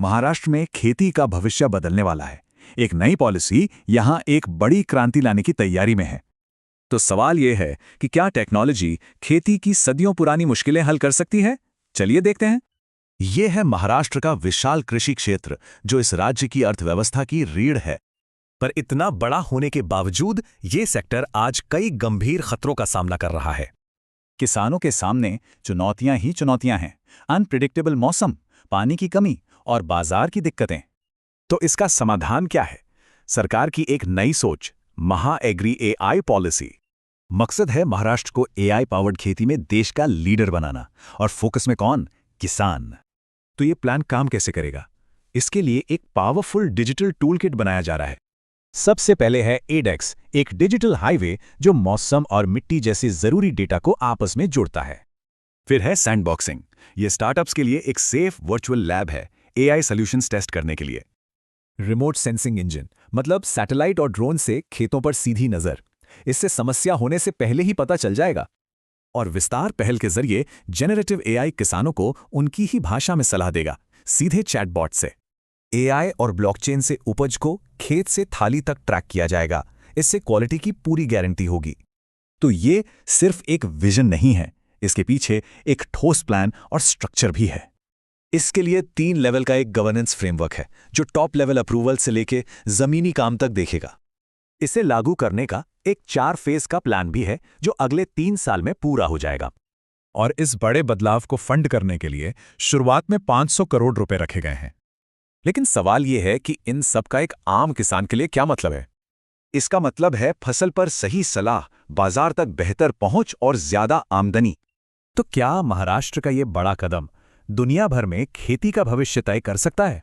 महाराष्ट्र में खेती का भविष्य बदलने वाला है। एक नई पॉलिसी यहां एक बड़ी क्रांति लाने की तैयारी में है। तो सवाल यह है कि क्या टेक्नोलॉजी खेती की सदियों पुरानी मुश्किलें हल कर सकती है? चलिए देखते हैं। ये है महाराष्ट्र का विशाल कृषि क्षेत्र जो इस राज्य की अर्थव्यवस्था की रीढ़ है। पर इतना बड़ा होने के बावजूद ये सेक्टर आज कई गंभीर खतरों का सामना कर रहा है। किसानों के सामने चुनौतियां ही चुनौतियां हैं। अनप्रिडिक्टेबल मौसम, पानी की कमी और बाजार की दिक्कतें। तो इसका समाधान क्या है? सरकार की एक नई सोच, महा एग्री एआई पॉलिसी। मकसद है महाराष्ट्र को एआई पावर्ड खेती में देश का लीडर बनाना। और फोकस में कौन? किसान। तो ये प्लान काम कैसे करेगा? इसके लिए एक पावरफुल डिजिटल टूलकिट बनाया जा रहा है। सबसे पहले है एडेक्स, एक डिजिटल हाईवे जो मौसम और मिट्टी जैसे जरूरी डेटा को आपस में जोड़ता है। फिर है सैंडबॉक्सिंग, ये स्टार्टअप्स के लिए एक सेफ वर्चुअल लैब है एआई सॉल्यूशंस टेस्ट करने के लिए। रिमोट सेंसिंग इंजन, मतलब सैटेलाइट और ड्रोन से खेतों पर सीधी नजर। इससे समस्या होने से पहले ही पता चल जाएगा। और विस्तार पहल के जरिए जेनरेटिव एआई किसानों को उनकी ही भाषा में सलाह देगा, सीधे चैटबॉट से। एआई और ब्लॉकचेन से उपज को खेत से थाली तक ट्रैक किया जाएगा। इससे क्वालिटी की पूरी गारंटी होगी। तो ये सिर्फ एक विजन नहीं है, इसके पीछे एक ठोस प्लान और स्ट्रक्चर भी है। इसके लिए 3 लेवल का एक गवर्नेंस फ्रेमवर्क है जो टॉप लेवल अप्रूवल से लेके जमीनी काम तक देखेगा। इसे लागू करने का एक 4 फेज का प्लान भी है जो अगले 3 साल में पूरा हो जाएगा। और इस बड़े बदलाव को फंड करने के लिए शुरुआत में 500 करोड़ रुपए रखे गए हैं। लेकिन सवाल यह है कि इन सब का एक आम किसान के लिए क्या मतलब है? इसका मतलब है फसल पर सही सलाह, बाजार तक बेहतर पहुंच और ज्यादा आमदनी। तो क्या महाराष्ट्र का ये बड़ा कदम दुनिया भर में खेती का भविष्य तय कर सकता है?